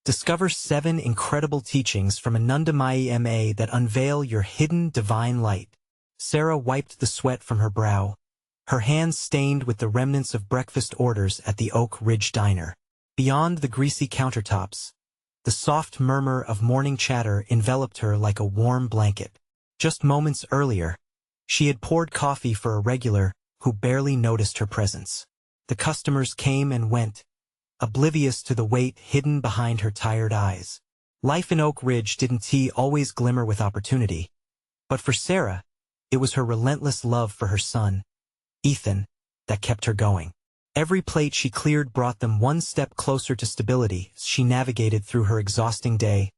Discover 7 incredible teachings from ANANDAMAYI MA that unveil your hidden divine light. Sarah wiped the sweat from her brow, her hands stained with the remnants of breakfast orders at the Oak Ridge Diner. Beyond the greasy countertops, the soft murmur of morning chatter enveloped her like a warm blanket. Just moments earlier, she had poured coffee for a regular who barely noticed her presence. The customers came and went, oblivious to the weight hidden behind her tired eyes. Life in Oak Ridge didn't always glimmer with opportunity, but for Sarah, it was her relentless love for her son, Ethan, that kept her going. Every plate she cleared brought them one step closer to stability as she navigated through her exhausting day.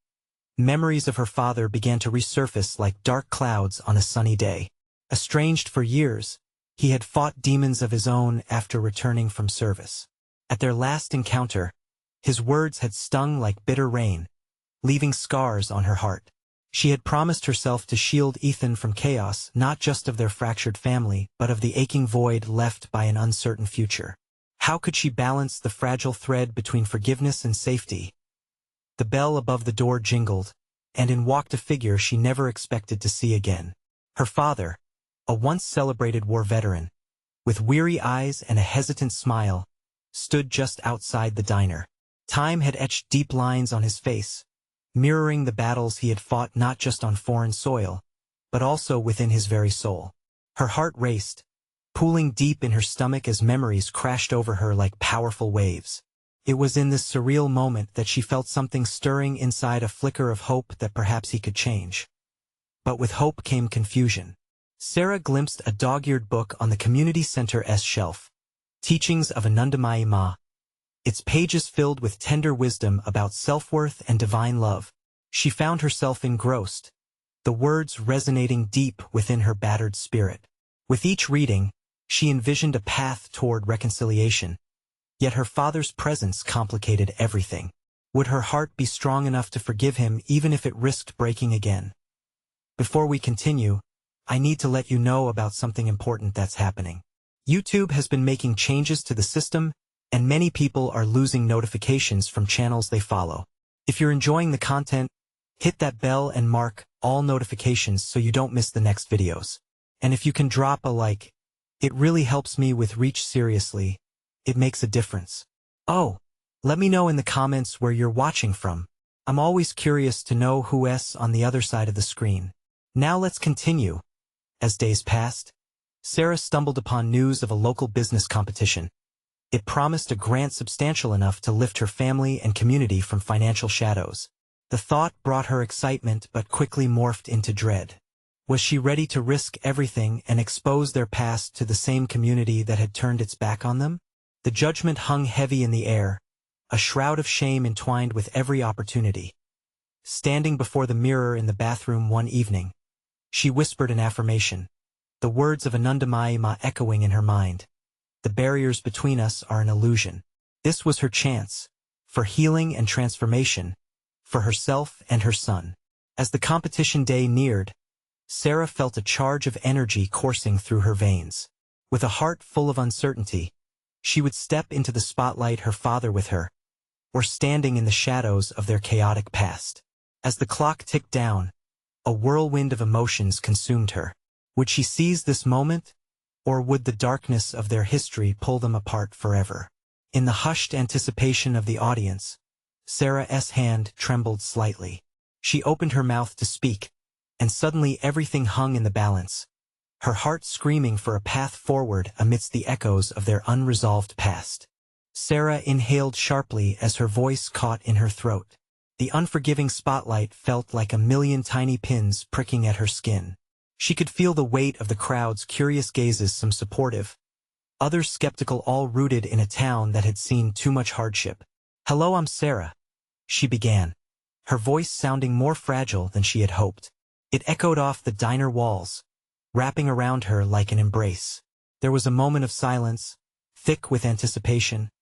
Memories of her father began to resurface like dark clouds on a sunny day. Estranged for years, he had fought demons of his own after returning from service. At their last encounter, his words had stung like bitter rain, leaving scars on her heart. She had promised herself to shield Ethan from chaos, not just of their fractured family, but of the aching void left by an uncertain future. How could she balance the fragile thread between forgiveness and safety? The bell above the door jingled, and in walked a figure she never expected to see again. Her father, a once celebrated war veteran, with weary eyes and a hesitant smile, stood just outside the diner. Time had etched deep lines on his face, mirroring the battles he had fought not just on foreign soil, but also within his very soul. Her heart raced, pooling deep in her stomach as memories crashed over her like powerful waves. It was in this surreal moment that she felt something stirring inside, a flicker of hope that perhaps he could change. But with hope came confusion. Sarah glimpsed a dog-eared book on the community center's shelf, Teachings of ANANDAMAYI Ma. Its pages filled with tender wisdom about self-worth and divine love. She found herself engrossed, the words resonating deep within her battered spirit. With each reading, she envisioned a path toward reconciliation, yet her father's presence complicated everything. Would her heart be strong enough to forgive him even if it risked breaking again? Before we continue, I need to let you know about something important that's happening. YouTube has been making changes to the system, and many people are losing notifications from channels they follow. If you're enjoying the content, hit that bell and mark all notifications so you don't miss the next videos. And if you can drop a like, it really helps me with reach. Seriously, it makes a difference. Oh, let me know in the comments where you're watching from. I'm always curious to know who's on the other side of the screen. Now let's continue. As days passed, Sarah stumbled upon news of a local business competition. It promised a grant substantial enough to lift her family and community from financial shadows. The thought brought her excitement but quickly morphed into dread. Was she ready to risk everything and expose their past to the same community that had turned its back on them? The judgment hung heavy in the air, a shroud of shame entwined with every opportunity. Standing before the mirror in the bathroom one evening, she whispered an affirmation, the words of ANANDAMAYI Ma echoing in her mind. The barriers between us are an illusion. This was her chance, for healing and transformation, for herself and her son. As the competition day neared, Sarah felt a charge of energy coursing through her veins. With a heart full of uncertainty, she would step into the spotlight, her father with her, or standing in the shadows of their chaotic past. As the clock ticked down, a whirlwind of emotions consumed her. Would she seize this moment, or would the darkness of their history pull them apart forever? In the hushed anticipation of the audience, Sarah's hand trembled slightly. She opened her mouth to speak, and suddenly everything hung in the balance, her heart screaming for a path forward amidst the echoes of their unresolved past. Sarah inhaled sharply as her voice caught in her throat. The unforgiving spotlight felt like a million tiny pins pricking at her skin. She could feel the weight of the crowd's curious gazes, some supportive, others skeptical, all rooted in a town that had seen too much hardship. "Hello, I'm Sarah," she began, her voice sounding more fragile than she had hoped. It echoed off the diner walls, wrapping around her like an embrace. There was a moment of silence, thick with anticipation,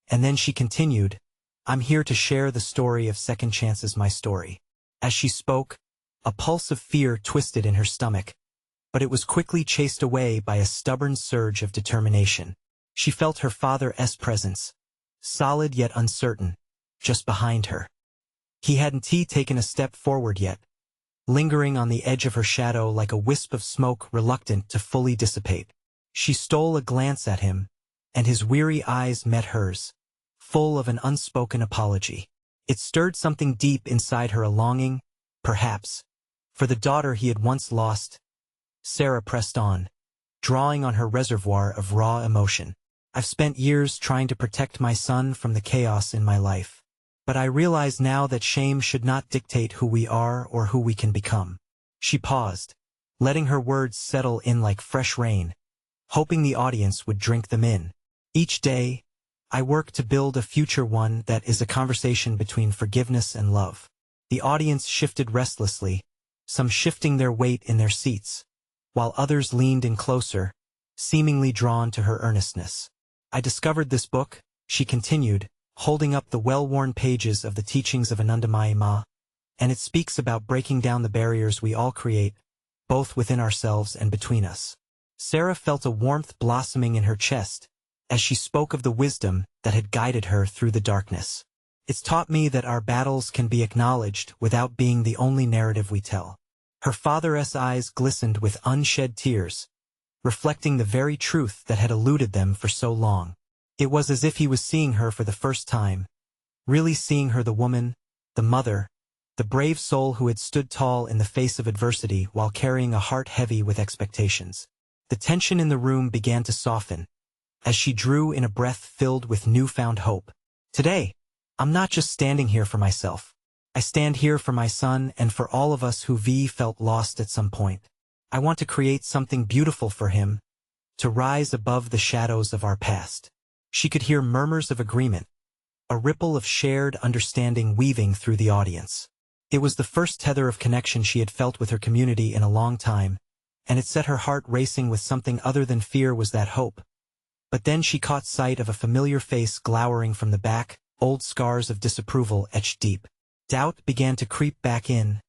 and then she continued, "I'm here to share the story of second chances, my story." As she spoke, a pulse of fear twisted in her stomach, but it was quickly chased away by a stubborn surge of determination. She felt her father's presence, solid yet uncertain, just behind her. He hadn't taken a step forward yet, lingering on the edge of her shadow like a wisp of smoke reluctant to fully dissipate. She stole a glance at him, and his weary eyes met hers, full of an unspoken apology. It stirred something deep inside her, a longing, perhaps, for the daughter he had once lost. Sarah pressed on, drawing on her reservoir of raw emotion. I've spent years trying to protect my son from the chaos in my life. But I realize now that shame should not dictate who we are or who we can become. She paused, letting her words settle in like fresh rain, hoping the audience would drink them in. Each day, I work to build a future, one that is a conversation between forgiveness and love. The audience shifted restlessly, some shifting their weight in their seats, while others leaned in closer, seemingly drawn to her earnestness. I discovered this book, she continued, holding up the well-worn pages of the teachings of ANANDAMAYI, and it speaks about breaking down the barriers we all create, both within ourselves and between us. Sarah felt a warmth blossoming in her chest as she spoke of the wisdom that had guided her through the darkness. It's taught me that our battles can be acknowledged without being the only narrative we tell. Her father's eyes glistened with unshed tears, reflecting the very truth that had eluded them for so long. It was as if he was seeing her for the first time, really seeing her, the woman, the mother, the brave soul who had stood tall in the face of adversity while carrying a heart heavy with expectations. The tension in the room began to soften, as she drew in a breath filled with newfound hope. Today, I'm not just standing here for myself. I stand here for my son and for all of us who felt lost at some point. I want to create something beautiful for him, to rise above the shadows of our past. She could hear murmurs of agreement, a ripple of shared understanding weaving through the audience. It was the first tether of connection she had felt with her community in a long time, and it set her heart racing with something other than fear. Was that hope? But then she caught sight of a familiar face glowering from the back, old scars of disapproval etched deep. Doubt began to creep back in,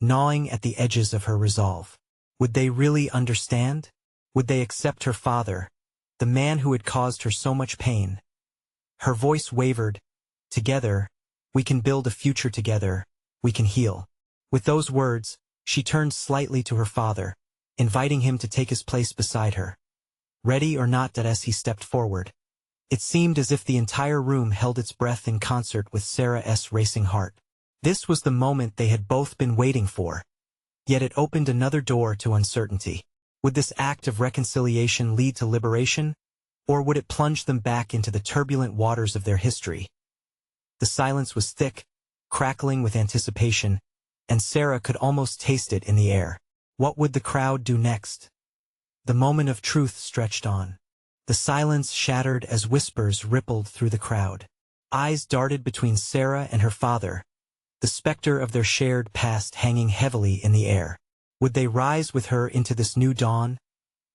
gnawing at the edges of her resolve. Would they really understand? Would they accept her father, the man who had caused her so much pain? Her voice wavered. Together, we can build a future together, we can heal. With those words, she turned slightly to her father, inviting him to take his place beside her. Ready or not, that as he stepped forward, it seemed as if the entire room held its breath in concert with Sarah's racing heart. This was the moment they had both been waiting for. Yet it opened another door to uncertainty. Would this act of reconciliation lead to liberation, or would it plunge them back into the turbulent waters of their history? The silence was thick, crackling with anticipation, and Sarah could almost taste it in the air. What would the crowd do next? The moment of truth stretched on. The silence shattered as whispers rippled through the crowd. Eyes darted between Sarah and her father, the specter of their shared past hanging heavily in the air. Would they rise with her into this new dawn,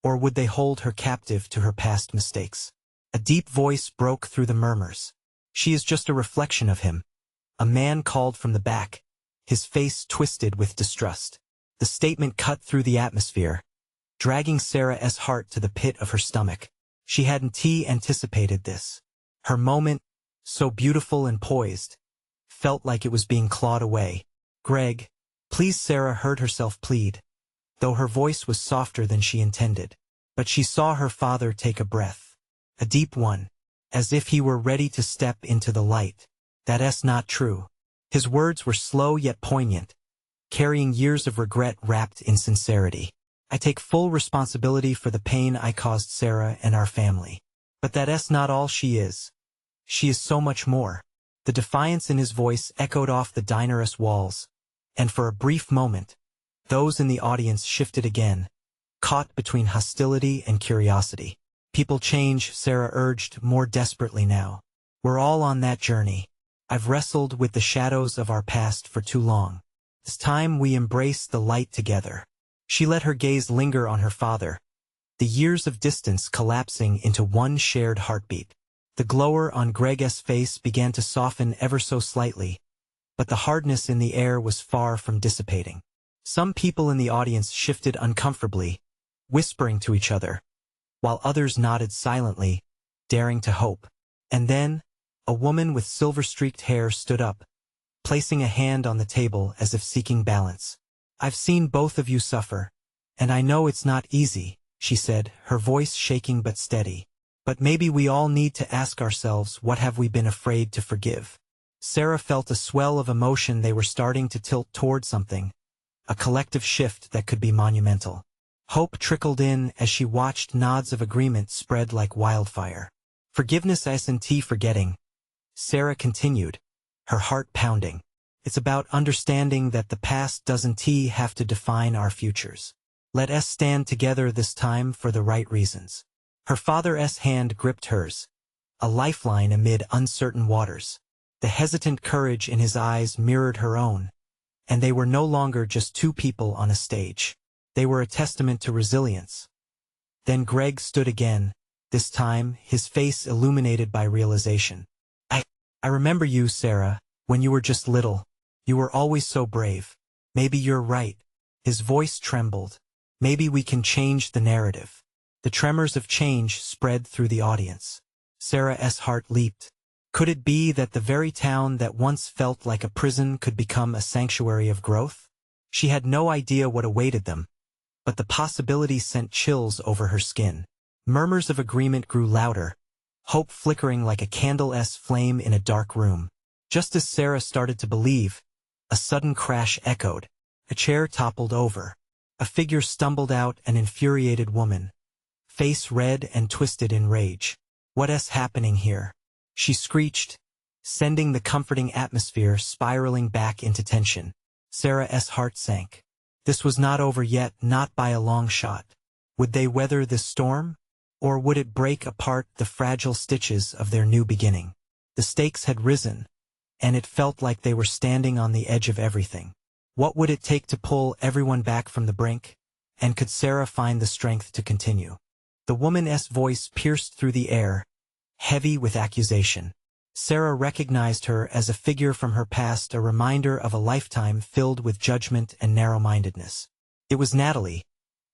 or would they hold her captive to her past mistakes? A deep voice broke through the murmurs. She is just a reflection of him. A man called from the back, his face twisted with distrust. The statement cut through the atmosphere, dragging Sarah's heart to the pit of her stomach. She hadn't anticipated this. Her moment, so beautiful and poised, felt like it was being clawed away. "Greg, please," Sarah heard herself plead, though her voice was softer than she intended. But she saw her father take a breath, a deep one, as if he were ready to step into the light. "That's not true." His words were slow yet poignant, carrying years of regret wrapped in sincerity. "I take full responsibility for the pain I caused Sarah and our family. But that's not all she is. She is so much more." The defiance in his voice echoed off the diner's walls, and for a brief moment, those in the audience shifted again, caught between hostility and curiosity. "People change," Sarah urged more desperately now. "We're all on that journey. I've wrestled with the shadows of our past for too long. It's time we embrace the light together." She let her gaze linger on her father, the years of distance collapsing into one shared heartbeat. The glower on Greg's face began to soften ever so slightly, but the hardness in the air was far from dissipating. Some people in the audience shifted uncomfortably, whispering to each other, while others nodded silently, daring to hope. And then, a woman with silver-streaked hair stood up, placing a hand on the table as if seeking balance. "I've seen both of you suffer, and I know it's not easy," she said, her voice shaking but steady. "But maybe we all need to ask ourselves, what have we been afraid to forgive?" Sarah felt a swell of emotion. They were starting to tilt toward something, a collective shift that could be monumental. Hope trickled in as she watched nods of agreement spread like wildfire. "Forgiveness isn't forgetting," Sarah continued, her heart pounding. "It's about understanding that the past doesn't have to define our futures. Let us stand together this time for the right reasons." Her father's hand gripped hers, a lifeline amid uncertain waters. The hesitant courage in his eyes mirrored her own, and they were no longer just two people on a stage. They were a testament to resilience. Then Greg stood again, this time his face illuminated by realization. I remember you, Sarah, when you were just little. You were always so brave. Maybe you're right." His voice trembled. "Maybe we can change the narrative." The tremors of change spread through the audience. Sarah's heart leaped. Could it be that the very town that once felt like a prison could become a sanctuary of growth? She had no idea what awaited them, but the possibility sent chills over her skin. Murmurs of agreement grew louder, hope flickering like a candle's flame in a dark room. Just as Sarah started to believe, a sudden crash echoed. A chair toppled over. A figure stumbled out, an infuriated woman, face red and twisted in rage. "What's happening here?" she screeched, sending the comforting atmosphere spiraling back into tension. Sarah's heart sank. This was not over yet, not by a long shot. Would they weather this storm? Or would it break apart the fragile stitches of their new beginning? The stakes had risen, and it felt like they were standing on the edge of everything. What would it take to pull everyone back from the brink? And could Sarah find the strength to continue? The woman's voice pierced through the air, heavy with accusation. Sarah recognized her as a figure from her past, a reminder of a lifetime filled with judgment and narrow-mindedness. It was Natalie,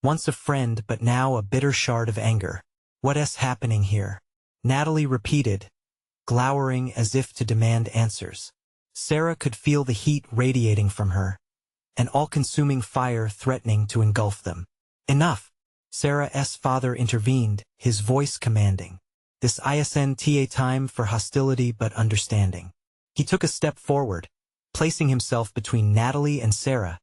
once a friend but now a bitter shard of anger. "What's happening here?" Natalie repeated, glowering as if to demand answers. Sarah could feel the heat radiating from her, an all-consuming fire threatening to engulf them. "Enough!" Sarah's father intervened, his voice commanding. "This isn't a time for hostility but understanding." He took a step forward, placing himself between Natalie and Sarah,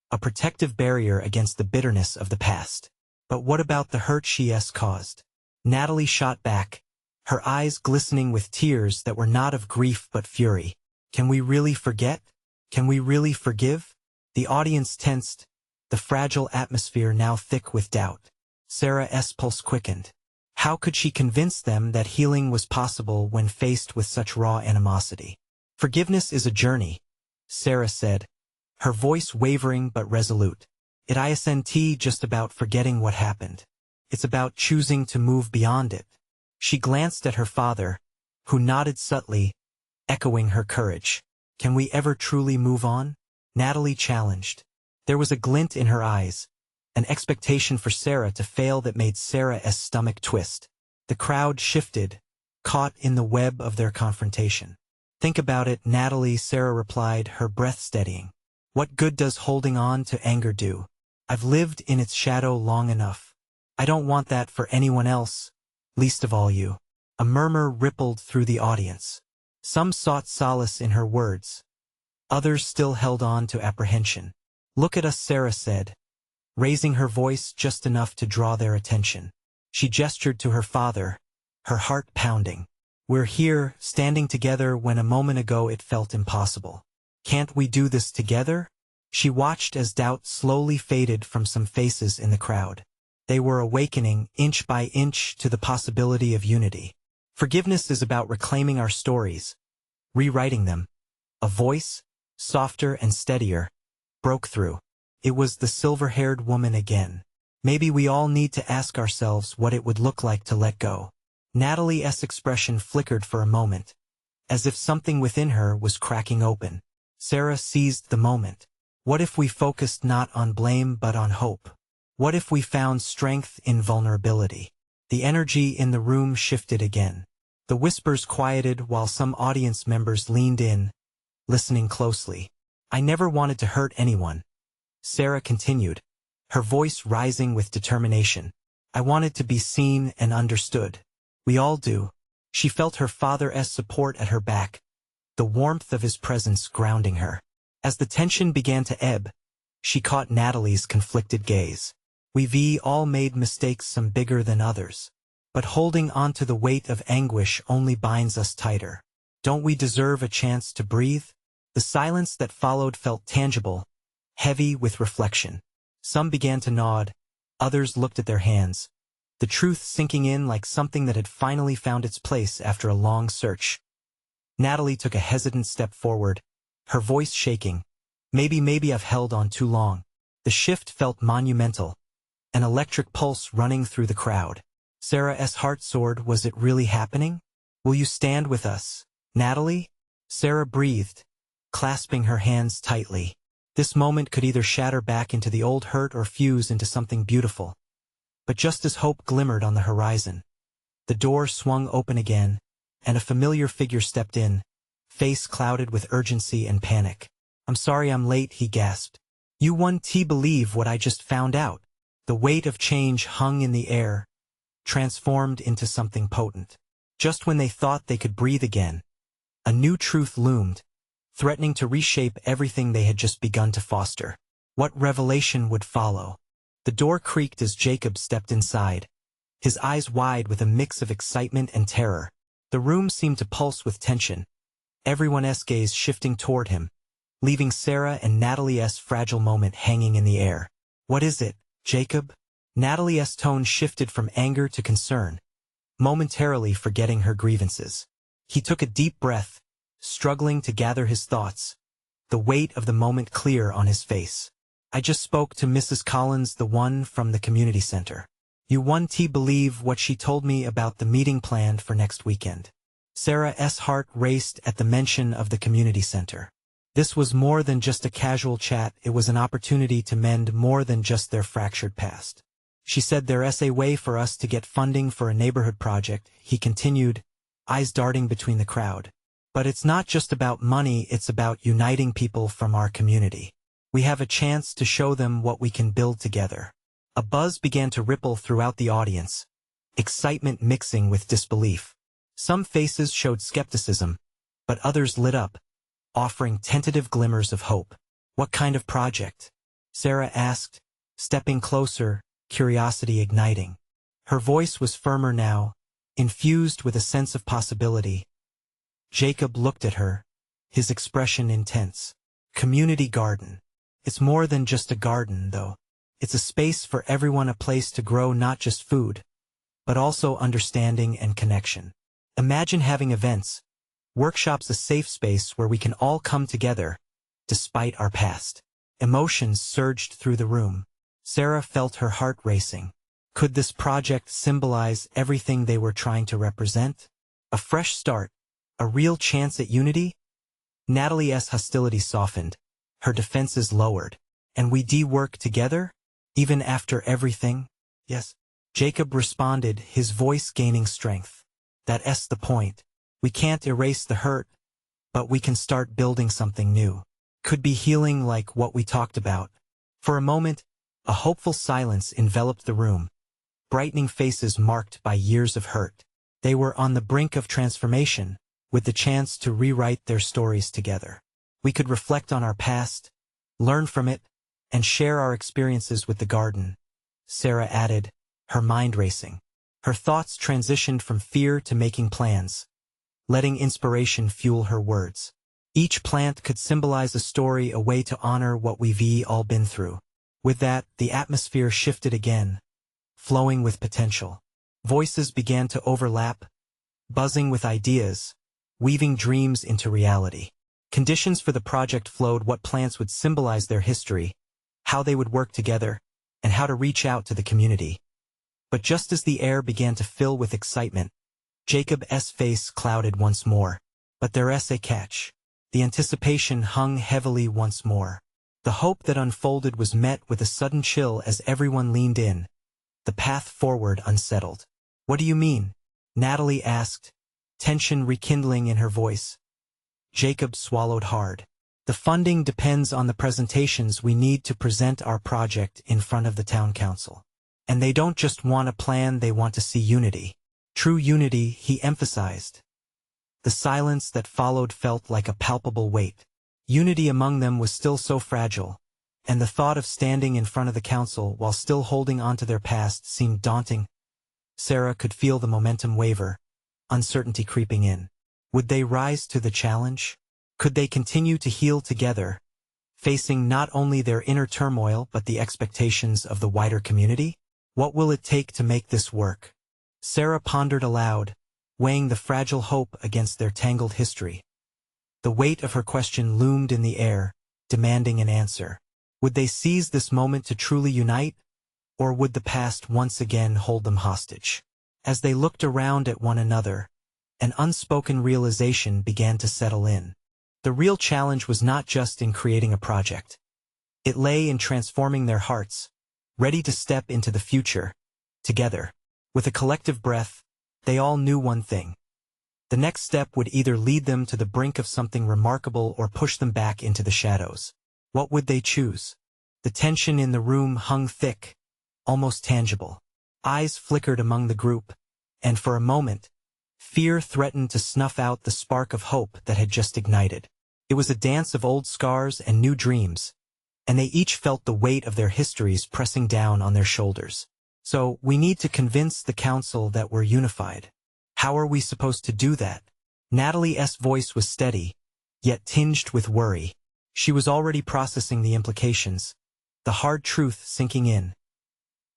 a protective barrier against the bitterness of the past. "But what about the hurt she's caused?" Natalie shot back, her eyes glistening with tears that were not of grief but fury. "Can we really forget? Can we really forgive?" The audience tensed, the fragile atmosphere now thick with doubt. Sarah's pulse quickened. How could she convince them that healing was possible when faced with such raw animosity? "Forgiveness is a journey," Sarah said, her voice wavering but resolute. "It isn't just about forgetting what happened. It's about choosing to move beyond it." She glanced at her father, who nodded subtly, echoing her courage. "Can we ever truly move on?" Natalie challenged. There was a glint in her eyes, an expectation for Sarah to fail that made Sarah's stomach twist. The crowd shifted, caught in the web of their confrontation. "Think about it, Natalie," Sarah replied, her breath steadying. "What good does holding on to anger do? I've lived in its shadow long enough. I don't want that for anyone else, least of all you." A murmur rippled through the audience. Some sought solace in her words. Others still held on to apprehension. "Look at us," Sarah said, raising her voice just enough to draw their attention. She gestured to her father, her heart pounding. "We're here, standing together when a moment ago it felt impossible. Can't we do this together?" She watched as doubt slowly faded from some faces in the crowd. They were awakening, inch by inch, to the possibility of unity. Forgiveness is about reclaiming our stories, rewriting them. A voice, softer and steadier, broke through. It was the silver-haired woman again. "Maybe we all need to ask ourselves what it would look like to let go." Natalie's expression flickered for a moment, as if something within her was cracking open. Sarah seized the moment. What if we focused not on blame but on hope? What if we found strength in vulnerability? The energy in the room shifted again. The whispers quieted while some audience members leaned in, listening closely. I never wanted to hurt anyone, Sarah continued, her voice rising with determination. I wanted to be seen and understood. We all do. She felt her father's support at her back, the warmth of his presence grounding her. As the tension began to ebb, she caught Natalie's conflicted gaze. We've all made mistakes, some bigger than others. But holding on to the weight of anguish only binds us tighter. Don't we deserve a chance to breathe? The silence that followed felt tangible, heavy with reflection. Some began to nod, others looked at their hands, the truth sinking in like something that had finally found its place after a long search. Natalie took a hesitant step forward, her voice shaking. Maybe I've held on too long. The shift felt monumental, an electric pulse running through the crowd. Sarah's heart soared. Was it really happening? Will you stand with us, Natalie? Sarah breathed, clasping her hands tightly. This moment could either shatter back into the old hurt or fuse into something beautiful. But just as hope glimmered on the horizon, the door swung open again, and a familiar figure stepped in, face clouded with urgency and panic. I'm sorry I'm late, he gasped. You won't believe what I just found out. The weight of change hung in the air, transformed into something potent. Just when they thought they could breathe again, a new truth loomed, threatening to reshape everything they had just begun to foster. What revelation would follow? The door creaked as Jacob stepped inside, his eyes wide with a mix of excitement and terror. The room seemed to pulse with tension, everyone's gaze shifting toward him, leaving Sarah and Natalie's fragile moment hanging in the air. What is it, Jacob? Natalie's tone shifted from anger to concern, momentarily forgetting her grievances. He took a deep breath, struggling to gather his thoughts, the weight of the moment clear on his face. I just spoke to Mrs. Collins, the one from the community center. You won't believe what she told me about the meeting planned for next weekend. Sarah's heart raced at the mention of the community center. This was more than just a casual chat, it was an opportunity to mend more than just their fractured past. She said there's a way for us to get funding for a neighborhood project, he continued, eyes darting between the crowd. But it's not just about money, it's about uniting people from our community. We have a chance to show them what we can build together. A buzz began to ripple throughout the audience, excitement mixing with disbelief. Some faces showed skepticism, but others lit up, offering tentative glimmers of hope. What kind of project? Sarah asked, stepping closer, curiosity igniting. Her voice was firmer now, infused with a sense of possibility. Jacob looked at her, his expression intense. Community garden. It's more than just a garden, though. It's a space for everyone, a place to grow not just food, but also understanding and connection. Imagine having events, workshops, a safe space where we can all come together, despite our past. Emotions surged through the room. Sarah felt her heart racing. Could this project symbolize everything they were trying to represent? A fresh start, a real chance at unity? Natalie's hostility softened, her defenses lowered. And we work together? Even after everything? Yes. Jacob responded, his voice gaining strength. That's the point. We can't erase the hurt, but we can start building something new. Could be healing like what we talked about. For a moment, a hopeful silence enveloped the room, brightening faces marked by years of hurt. They were on the brink of transformation, with the chance to rewrite their stories together. We could reflect on our past, learn from it, and share our experiences with the garden, Sarah added, her mind racing. Her thoughts transitioned from fear to making plans, letting inspiration fuel her words. Each plant could symbolize a story, a way to honor what we've all been through. With that, the atmosphere shifted again, flowing with potential. Voices began to overlap, buzzing with ideas, weaving dreams into reality. Conditions for the project flowed: what plants would symbolize their history, how they would work together, and how to reach out to the community. But just as the air began to fill with excitement, Jacob's face clouded once more. But there's a catch. The anticipation hung heavily once more. The hope that unfolded was met with a sudden chill as everyone leaned in, the path forward unsettled. What do you mean? Natalie asked, tension rekindling in her voice. Jacob swallowed hard. The funding depends on the presentations we need to present our project in front of the town council. And they don't just want a plan, they want to see unity. True unity, he emphasized. The silence that followed felt like a palpable weight. Unity among them was still so fragile, and the thought of standing in front of the council while still holding onto their past seemed daunting. Sarah could feel the momentum waver, uncertainty creeping in. Would they rise to the challenge? Could they continue to heal together, facing not only their inner turmoil but the expectations of the wider community? What will it take to make this work? Sarah pondered aloud, weighing the fragile hope against their tangled history. The weight of her question loomed in the air, demanding an answer. Would they seize this moment to truly unite, or would the past once again hold them hostage? As they looked around at one another, an unspoken realization began to settle in. The real challenge was not just in creating a project. It lay in transforming their hearts, ready to step into the future, together. With a collective breath, they all knew one thing. The next step would either lead them to the brink of something remarkable or push them back into the shadows. What would they choose? The tension in the room hung thick, almost tangible. Eyes flickered among the group, and for a moment, fear threatened to snuff out the spark of hope that had just ignited. It was a dance of old scars and new dreams, and they each felt the weight of their histories pressing down on their shoulders. So, we need to convince the council that we're unified. How are we supposed to do that? Natalie's voice was steady, yet tinged with worry. She was already processing the implications, the hard truth sinking in.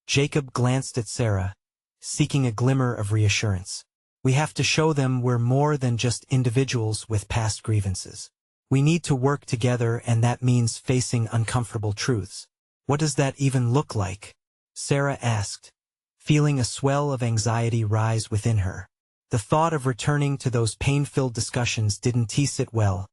Jacob glanced at Sarah, seeking a glimmer of reassurance. We have to show them we're more than just individuals with past grievances. We need to work together, and that means facing uncomfortable truths. What does that even look like? Sarah asked, feeling a swell of anxiety rise within her. The thought of returning to those pain-filled discussions didn't sit well,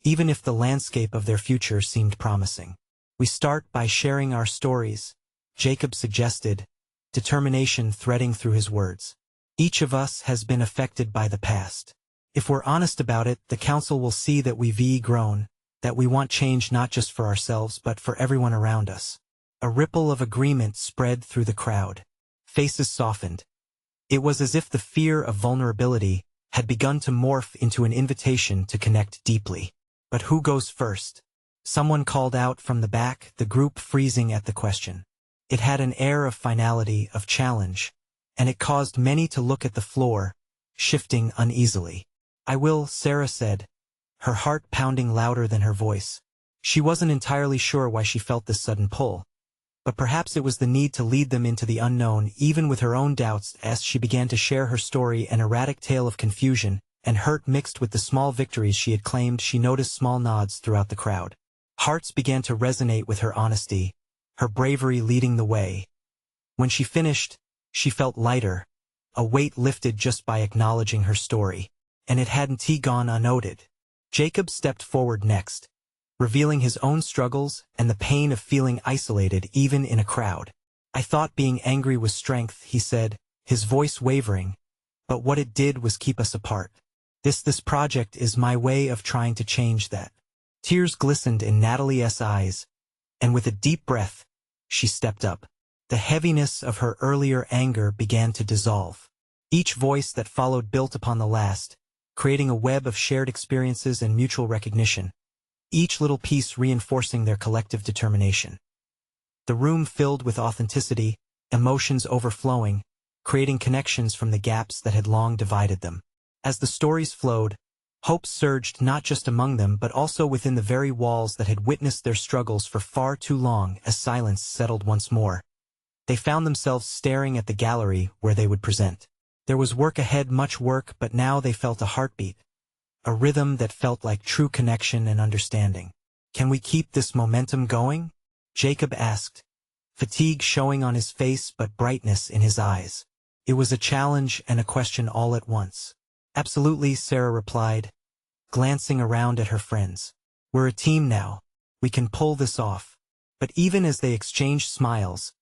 even if the landscape of their future seemed promising. We start by sharing our stories, Jacob suggested, determination threading through his words. Each of us has been affected by the past. If we're honest about it, the council will see that we've grown, that we want change not just for ourselves but for everyone around us. A ripple of agreement spread through the crowd. Faces softened. It was as if the fear of vulnerability had begun to morph into an invitation to connect deeply. But who goes first? Someone called out from the back, the group freezing at the question. It had an air of finality, of challenge, and it caused many to look at the floor, shifting uneasily. I will, Sarah said, her heart pounding louder than her voice. She wasn't entirely sure why she felt this sudden pull, but perhaps it was the need to lead them into the unknown, even with her own doubts. As she began to share her story, an erratic tale of confusion and hurt mixed with the small victories she had claimed, she noticed small nods throughout the crowd. Hearts began to resonate with her honesty, her bravery leading the way. When she finished, she felt lighter, a weight lifted just by acknowledging her story. And it hadn't gone unnoted. Jacob stepped forward next, revealing his own struggles and the pain of feeling isolated even in a crowd. I thought being angry was strength, he said, his voice wavering, but what it did was keep us apart. This project is my way of trying to change that. Tears glistened in Natalie's eyes, and with a deep breath, she stepped up. The heaviness of her earlier anger began to dissolve. Each voice that followed built upon the last, creating a web of shared experiences and mutual recognition, each little piece reinforcing their collective determination. The room filled with authenticity, emotions overflowing, creating connections from the gaps that had long divided them. As the stories flowed, hope surged not just among them but also within the very walls that had witnessed their struggles for far too long. As silence settled once more, they found themselves staring at the gallery where they would present. There was work ahead, much work, but now they felt a heartbeat, a rhythm that felt like true connection and understanding. Can we keep this momentum going? Jacob asked, fatigue showing on his face but brightness in his eyes. It was a challenge and a question all at once. Absolutely, Sarah replied, glancing around at her friends. We're a team now. We can pull this off. But even as they exchanged smiles,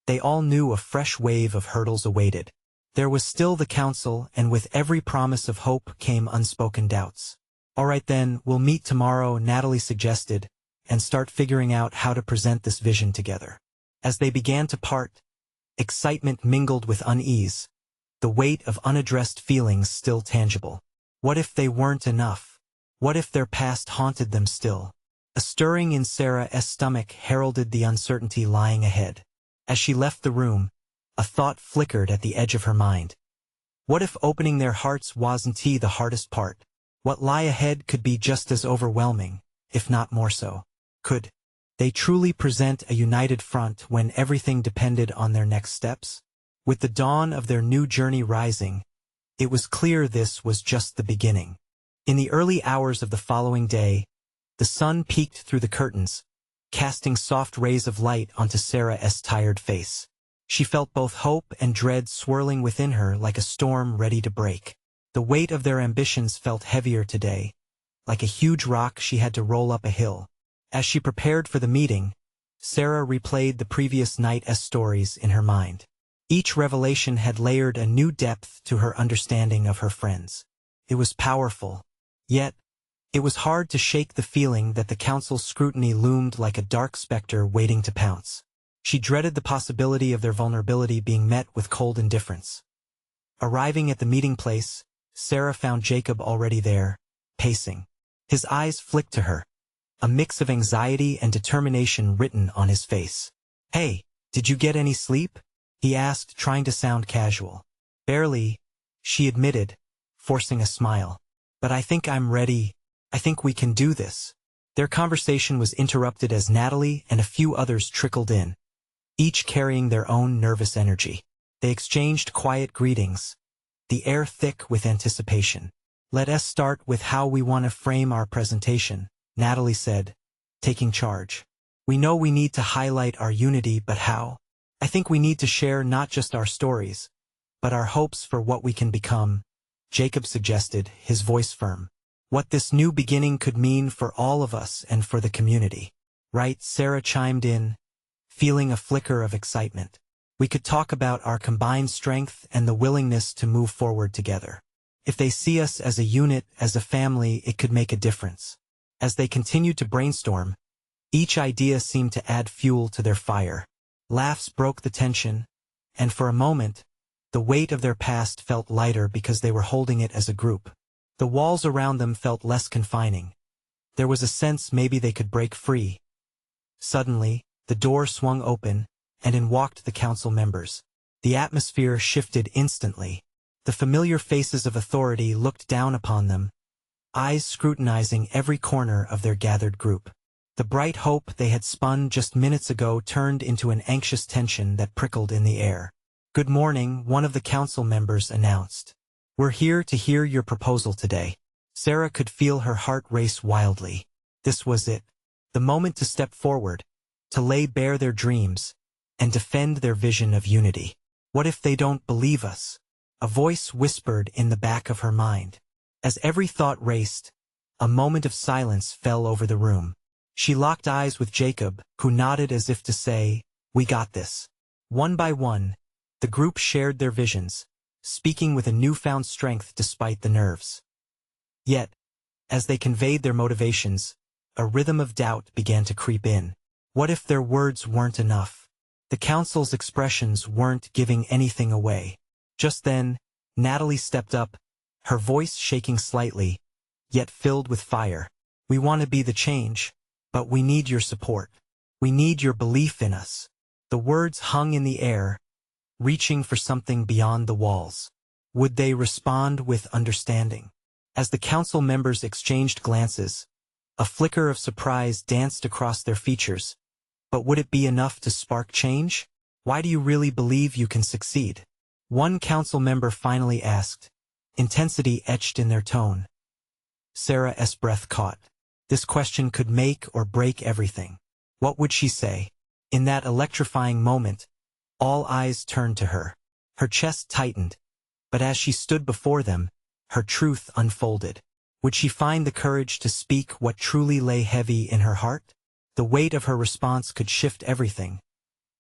they all knew a fresh wave of hurdles awaited. There was still the council, and with every promise of hope came unspoken doubts. All right then, we'll meet tomorrow, Natalie suggested, and start figuring out how to present this vision together. As they began to part, excitement mingled with unease, the weight of unaddressed feelings still tangible. What if they weren't enough? What if their past haunted them still? A stirring in Sarah's stomach heralded the uncertainty lying ahead. As she left the room, a thought flickered at the edge of her mind. What if opening their hearts wasn't the hardest part? What lay ahead could be just as overwhelming, if not more so. Could they truly present a united front when everything depended on their next steps? With the dawn of their new journey rising, it was clear this was just the beginning. In the early hours of the following day, the sun peeked through the curtains, casting soft rays of light onto Sarah's tired face. She felt both hope and dread swirling within her like a storm ready to break. The weight of their ambitions felt heavier today, like a huge rock she had to roll up a hill. As she prepared for the meeting, Sarah replayed the previous night's stories in her mind. Each revelation had layered a new depth to her understanding of her friends. It was powerful, yet it was hard to shake the feeling that the council's scrutiny loomed like a dark specter waiting to pounce. She dreaded the possibility of their vulnerability being met with cold indifference. Arriving at the meeting place, Sarah found Jacob already there, pacing. His eyes flicked to her, a mix of anxiety and determination written on his face. "Hey, did you get any sleep?" he asked, trying to sound casual. "Barely," she admitted, forcing a smile. "But I think I'm ready. I think we can do this." Their conversation was interrupted as Natalie and a few others trickled in, each carrying their own nervous energy. They exchanged quiet greetings, the air thick with anticipation. "Let us start with how we want to frame our presentation," Natalie said, taking charge. "We know we need to highlight our unity, but how? I think we need to share not just our stories, but our hopes for what we can become," Jacob suggested, his voice firm. "What this new beginning could mean for all of us and for the community." "Right," Sarah chimed in, feeling a flicker of excitement. "We could talk about our combined strength and the willingness to move forward together. If they see us as a unit, as a family, it could make a difference." As they continued to brainstorm, each idea seemed to add fuel to their fire. Laughs broke the tension, and for a moment, the weight of their past felt lighter because they were holding it as a group. The walls around them felt less confining. There was a sense maybe they could break free. Suddenly, the door swung open, and in walked the council members. The atmosphere shifted instantly. The familiar faces of authority looked down upon them, eyes scrutinizing every corner of their gathered group. The bright hope they had spun just minutes ago turned into an anxious tension that prickled in the air. "Good morning," one of the council members announced. "We're here to hear your proposal today." Sarah could feel her heart race wildly. This was it. The moment to step forward, to lay bare their dreams, and defend their vision of unity. "What if they don't believe us?" a voice whispered in the back of her mind. As every thought raced, a moment of silence fell over the room. She locked eyes with Jacob, who nodded as if to say, "We got this." One by one, the group shared their visions, speaking with a newfound strength despite the nerves. Yet, as they conveyed their motivations, a rhythm of doubt began to creep in. What if their words weren't enough? The council's expressions weren't giving anything away. Just then, Natalie stepped up, her voice shaking slightly, yet filled with fire. "We want to be the change, but we need your support. We need your belief in us." The words hung in the air, reaching for something beyond the walls. Would they respond with understanding? As the council members exchanged glances, a flicker of surprise danced across their features. But would it be enough to spark change? "Why do you really believe you can succeed?" one council member finally asked, intensity etched in their tone. Sarah's breath caught. This question could make or break everything. What would she say? In that electrifying moment, all eyes turned to her. Her chest tightened, but as she stood before them, her truth unfolded. Would she find the courage to speak what truly lay heavy in her heart? The weight of her response could shift everything.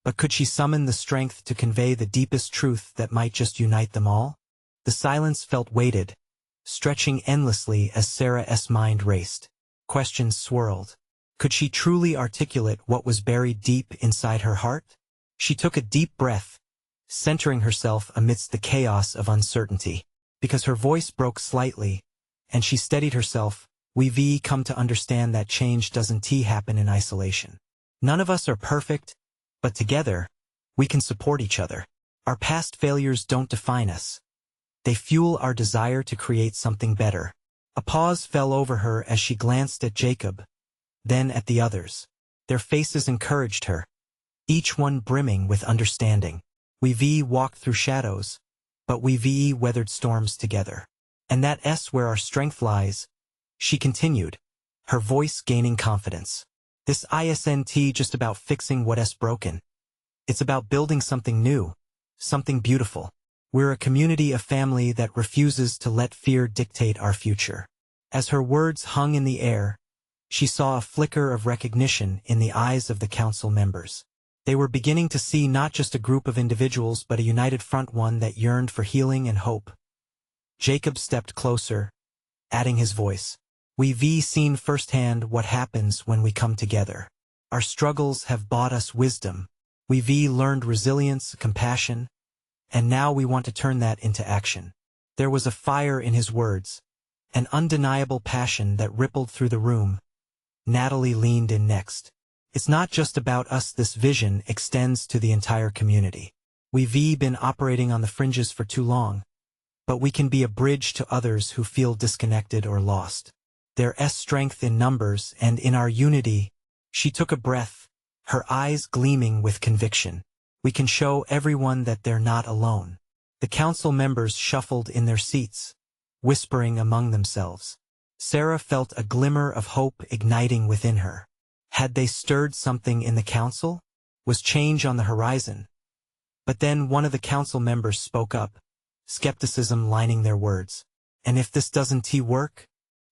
But could she summon the strength to convey the deepest truth that might just unite them all? The silence felt weighted, stretching endlessly as Sarah's mind raced. Questions swirled. Could she truly articulate what was buried deep inside her heart? She took a deep breath, centering herself amidst the chaos of uncertainty. Because her voice broke slightly, and she steadied herself, we've come to understand that change doesn't happen in isolation. None of us are perfect, but together, we can support each other. Our past failures don't define us. They fuel our desire to create something better. A pause fell over her as she glanced at Jacob, then at the others. Their faces encouraged her, each one brimming with understanding. We've walked through shadows, but we've weathered storms together. And that's where our strength lies, she continued, her voice gaining confidence. This isn't just about fixing what's broken. It's about building something new, something beautiful. We're a community, a family that refuses to let fear dictate our future. As her words hung in the air, she saw a flicker of recognition in the eyes of the council members. They were beginning to see not just a group of individuals but a united front, one that yearned for healing and hope. Jacob stepped closer, adding his voice. We've seen firsthand what happens when we come together. Our struggles have brought us wisdom. We've learned resilience, compassion, and now we want to turn that into action. There was a fire in his words, an undeniable passion that rippled through the room. Natalie leaned in next. It's not just about us, this vision extends to the entire community. We've been operating on the fringes for too long, but we can be a bridge to others who feel disconnected or lost. There's strength in numbers and in our unity. She took a breath, her eyes gleaming with conviction. We can show everyone that they're not alone. The council members shuffled in their seats, whispering among themselves. Sarah felt a glimmer of hope igniting within her. Had they stirred something in the council? Was change on the horizon? But then one of the council members spoke up, skepticism lining their words. And if this doesn't work?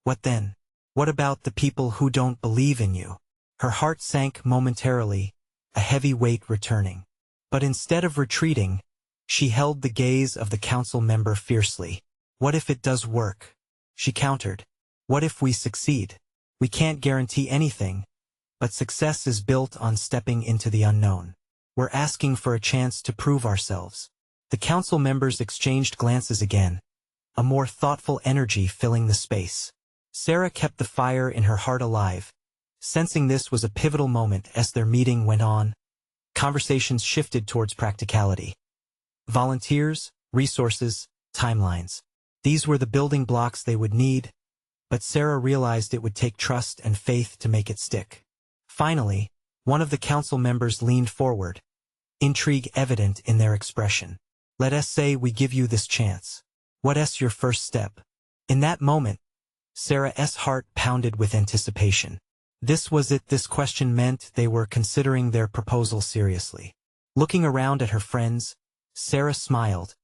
What then? What about the people who don't believe in you? Her heart sank momentarily, a heavy weight returning. But instead of retreating, she held the gaze of the council member fiercely. What if it does work? She countered. What if we succeed? We can't guarantee anything, but success is built on stepping into the unknown. We're asking for a chance to prove ourselves. The council members exchanged glances again, a more thoughtful energy filling the space. Sarah kept the fire in her heart alive, sensing this was a pivotal moment. As their meeting went on, conversations shifted towards practicality. Volunteers, resources, timelines. These were the building blocks they would need, but Sarah realized it would take trust and faith to make it stick. Finally, one of the council members leaned forward, intrigue evident in their expression. Let us say we give you this chance. What's your first step? In that moment, Sarah's heart pounded with anticipation. This was it. This question meant they were considering their proposal seriously. Looking around at her friends, Sarah smiled,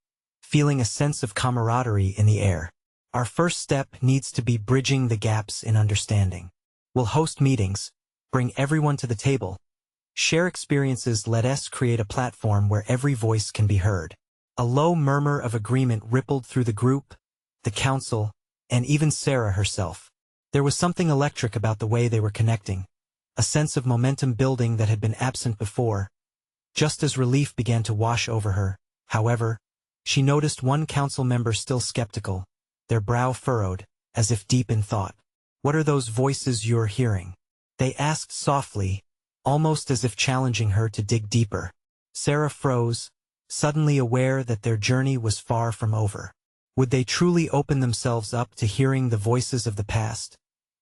feeling a sense of camaraderie in the air. Our first step needs to be bridging the gaps in understanding. We'll host meetings, bring everyone to the table, share experiences. Let us create a platform where every voice can be heard. A low murmur of agreement rippled through the group, the council, and even Sarah herself. There was something electric about the way they were connecting, a sense of momentum building that had been absent before. Just as relief began to wash over her, however, she noticed one council member still skeptical, their brow furrowed, as if deep in thought. What are those voices you're hearing? They asked softly, almost as if challenging her to dig deeper. Sarah froze, suddenly aware that their journey was far from over. Would they truly open themselves up to hearing the voices of the past,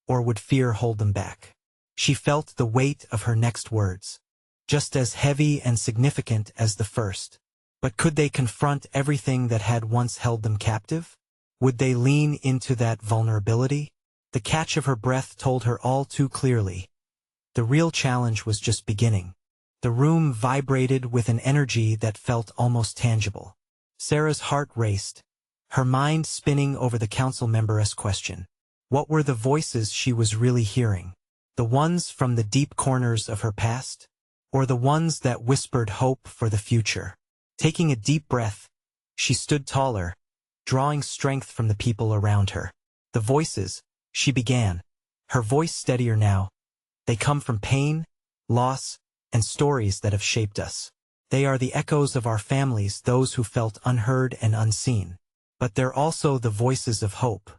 or would fear hold them back? She felt the weight of her next words, just as heavy and significant as the first. But could they confront everything that had once held them captive? Would they lean into that vulnerability? The catch of her breath told her all too clearly. The real challenge was just beginning. The room vibrated with an energy that felt almost tangible. Sarah's heart raced, her mind spinning over the council member's question. What were the voices she was really hearing? The ones from the deep corners of her past? Or the ones that whispered hope for the future? Taking a deep breath, she stood taller, drawing strength from the people around her. The voices, she began, her voice steadier now. They come from pain, loss, and stories that have shaped us. They are the echoes of our families, those who felt unheard and unseen. But they're also the voices of hope,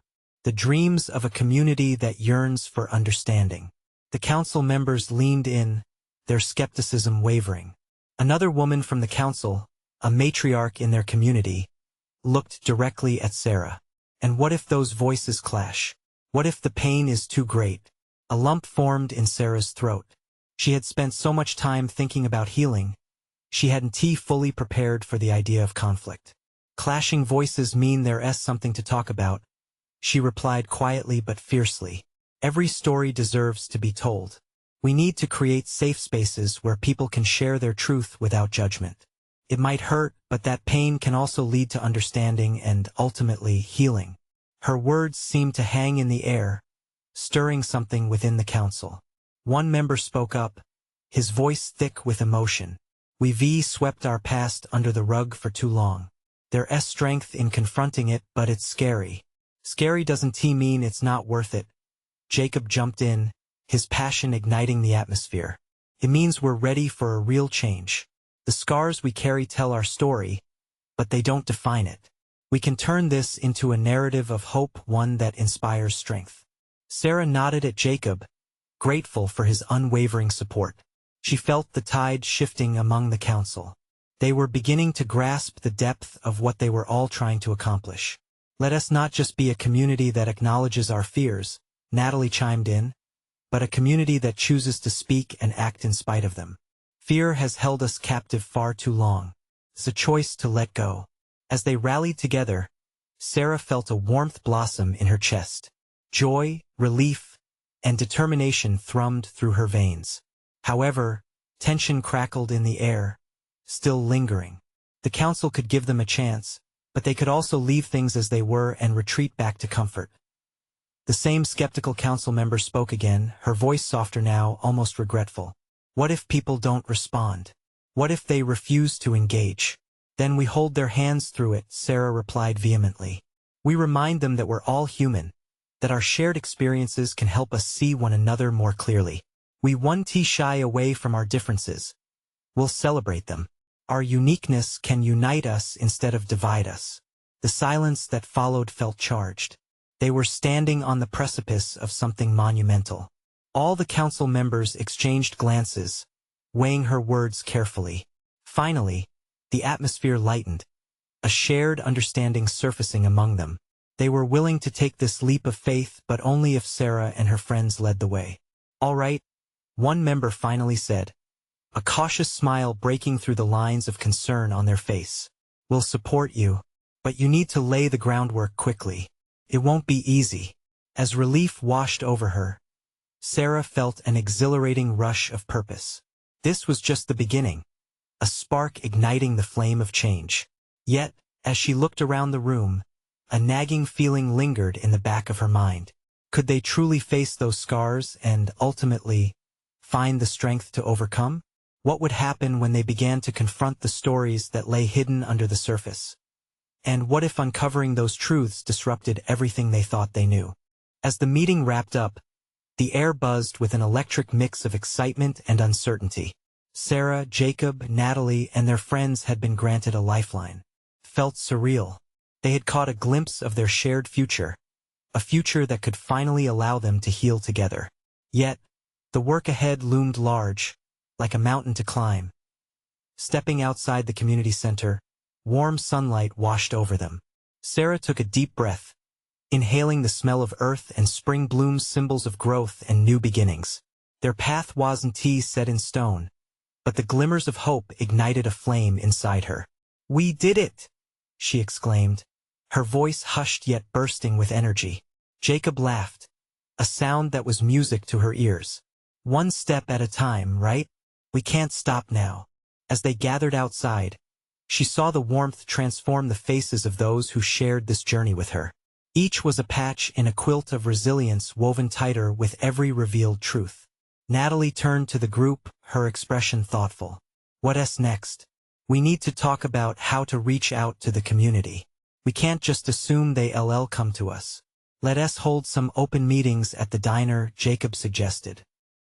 the dreams of a community that yearns for understanding. The council members leaned in, their skepticism wavering. Another woman from the council, a matriarch in their community, looked directly at Sarah. And what if those voices clash? What if the pain is too great? A lump formed in Sarah's throat. She had spent so much time thinking about healing. She hadn't fully prepared for the idea of conflict. Clashing voices mean there's something to talk about, she replied quietly but fiercely. Every story deserves to be told. We need to create safe spaces where people can share their truth without judgment. It might hurt, but that pain can also lead to understanding and, ultimately, healing. Her words seemed to hang in the air, stirring something within the council. One member spoke up, his voice thick with emotion. We've swept our past under the rug for too long. There's strength in confronting it, but it's scary. Scary doesn't mean it's not worth it. Jacob jumped in, his passion igniting the atmosphere. It means we're ready for a real change. The scars we carry tell our story, but they don't define it. We can turn this into a narrative of hope, one that inspires strength. Sarah nodded at Jacob, grateful for his unwavering support. She felt the tide shifting among the council. They were beginning to grasp the depth of what they were all trying to accomplish. Let us not just be a community that acknowledges our fears, Natalie chimed in, but a community that chooses to speak and act in spite of them. Fear has held us captive far too long. It's a choice to let go. As they rallied together, Sarah felt a warmth blossom in her chest. Joy, relief, and determination thrummed through her veins. However, tension crackled in the air, still lingering. The council could give them a chance, but they could also leave things as they were and retreat back to comfort. The same skeptical council member spoke again, her voice softer now, almost regretful. What if people don't respond? What if they refuse to engage? Then we hold their hands through it, Sarah replied vehemently. We remind them that we're all human, that our shared experiences can help us see one another more clearly. We won't shy away from our differences. We'll celebrate them. Our uniqueness can unite us instead of divide us. The silence that followed felt charged. They were standing on the precipice of something monumental. All the council members exchanged glances, weighing her words carefully. Finally, the atmosphere lightened, a shared understanding surfacing among them. They were willing to take this leap of faith, but only if Sarah and her friends led the way. All right, one member finally said, a cautious smile breaking through the lines of concern on their face. We'll support you, but you need to lay the groundwork quickly. It won't be easy. As relief washed over her, Sarah felt an exhilarating rush of purpose. This was just the beginning, a spark igniting the flame of change. Yet, as she looked around the room, a nagging feeling lingered in the back of her mind. Could they truly face those scars and, ultimately, find the strength to overcome? What would happen when they began to confront the stories that lay hidden under the surface? And what if uncovering those truths disrupted everything they thought they knew? As the meeting wrapped up, the air buzzed with an electric mix of excitement and uncertainty. Sarah, Jacob, Natalie, and their friends had been granted a lifeline. Felt surreal. They had caught a glimpse of their shared future, a future that could finally allow them to heal together. Yet, the work ahead loomed large, like a mountain to climb. Stepping outside the community center, warm sunlight washed over them. Sarah took a deep breath, inhaling the smell of earth and spring blooms, symbols of growth and new beginnings. Their path wasn't set in stone, but the glimmers of hope ignited a flame inside her. We did it! She exclaimed, her voice hushed yet bursting with energy. Jacob laughed, a sound that was music to her ears. One step at a time, right? We can't stop now. As they gathered outside, she saw the warmth transform the faces of those who shared this journey with her. Each was a patch in a quilt of resilience woven tighter with every revealed truth. Natalie turned to the group, her expression thoughtful. What's next? We need to talk about how to reach out to the community. We can't just assume they'll come to us. Let us hold some open meetings at the diner, Jacob suggested.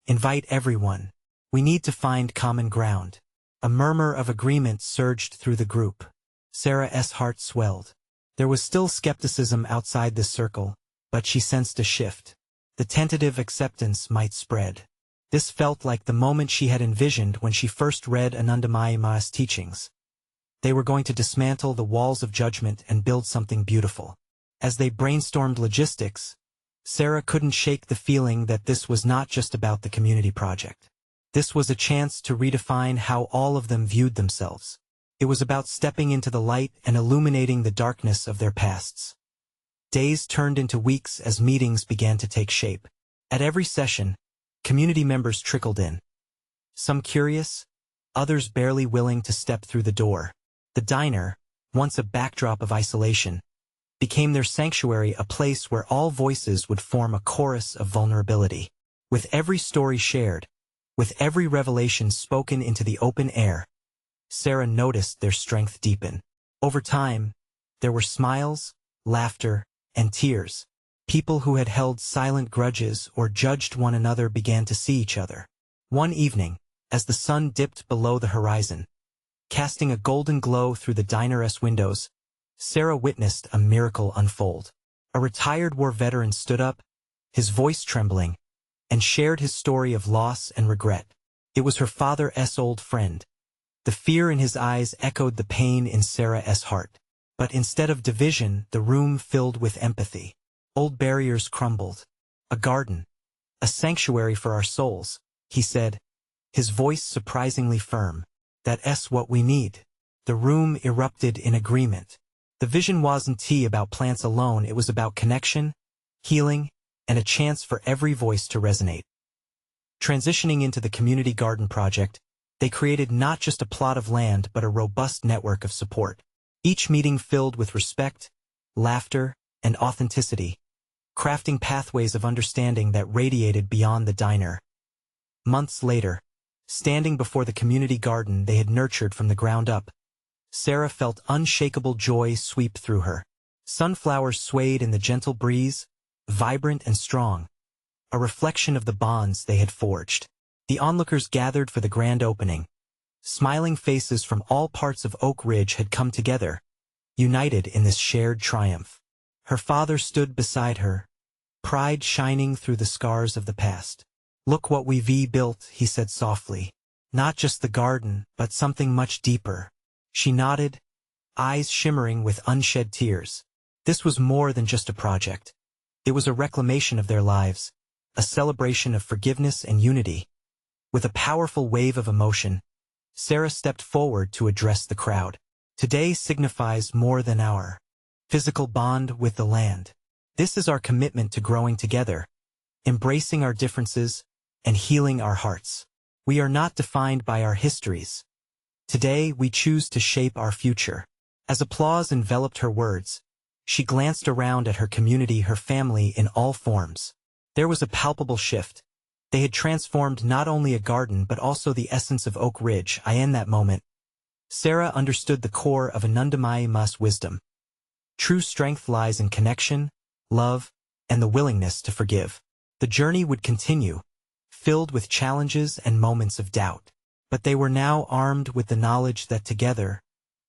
Invite everyone. We need to find common ground. A murmur of agreement surged through the group. Sarah's heart swelled. There was still skepticism outside this circle, but she sensed a shift. The tentative acceptance might spread. This felt like the moment she had envisioned when she first read ANANDAMAYI's teachings. They were going to dismantle the walls of judgment and build something beautiful. As they brainstormed logistics, Sarah couldn't shake the feeling that this was not just about the community project. This was a chance to redefine how all of them viewed themselves. It was about stepping into the light and illuminating the darkness of their pasts. Days turned into weeks as meetings began to take shape. At every session, community members trickled in. Some curious, others barely willing to step through the door. The diner, once a backdrop of isolation, became their sanctuary, a place where all voices would form a chorus of vulnerability. With every story shared, with every revelation spoken into the open air, Sarah noticed their strength deepen. Over time, there were smiles, laughter, and tears. People who had held silent grudges or judged one another began to see each other. One evening, as the sun dipped below the horizon, casting a golden glow through the diner's windows, Sarah witnessed a miracle unfold. A retired war veteran stood up, his voice trembling, and shared his story of loss and regret. It was her father's old friend. The fear in his eyes echoed the pain in Sarah's heart. But instead of division, the room filled with empathy. Old barriers crumbled. A garden, a sanctuary for our souls, he said, his voice surprisingly firm. That's what we need. The room erupted in agreement. The vision wasn't about plants alone, it was about connection, healing, and a chance for every voice to resonate. Transitioning into the community garden project, they created not just a plot of land but a robust network of support. Each meeting filled with respect, laughter, and authenticity, crafting pathways of understanding that radiated beyond the diner. Months later, standing before the community garden they had nurtured from the ground up, Sarah felt unshakable joy sweep through her. Sunflowers swayed in the gentle breeze, vibrant and strong, a reflection of the bonds they had forged. The onlookers gathered for the grand opening. Smiling faces from all parts of Oak Ridge had come together, united in this shared triumph. Her father stood beside her, pride shining through the scars of the past. "Look what we've built," he said softly. "Not just the garden, but something much deeper." She nodded, eyes shimmering with unshed tears. This was more than just a project. It was a reclamation of their lives, a celebration of forgiveness and unity. With a powerful wave of emotion, Sarah stepped forward to address the crowd. Today signifies more than our physical bond with the land. This is our commitment to growing together, embracing our differences, and healing our hearts. We are not defined by our histories. Today we choose to shape our future. As applause enveloped her words, she glanced around at her community, her family in all forms. There was a palpable shift. They had transformed not only a garden but also the essence of Oak Ridge. In that moment, Sarah understood the core of ANANDAMAYI's wisdom. True strength lies in connection, love, and the willingness to forgive. The journey would continue, filled with challenges and moments of doubt. But they were now armed with the knowledge that together,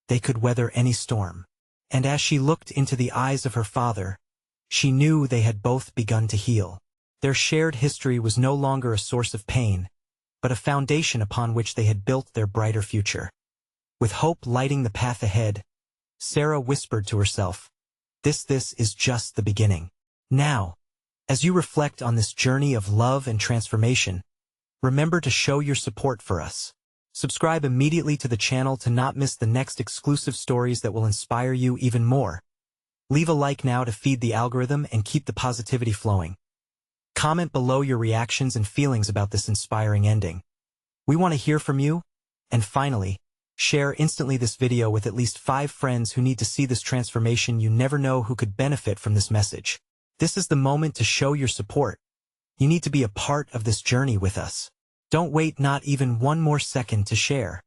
they could weather any storm. And as she looked into the eyes of her father, she knew they had both begun to heal. Their shared history was no longer a source of pain, but a foundation upon which they had built their brighter future. With hope lighting the path ahead, Sarah whispered to herself, This is just the beginning. Now, as you reflect on this journey of love and transformation, remember to show your support for us. Subscribe immediately to the channel to not miss the next exclusive stories that will inspire you even more. Leave a like now to feed the algorithm and keep the positivity flowing. Comment below your reactions and feelings about this inspiring ending. We want to hear from you. And finally, share instantly this video with at least 5 friends who need to see this transformation. You never know who could benefit from this message. This is the moment to show your support. You need to be a part of this journey with us. Don't wait not even one more second to share.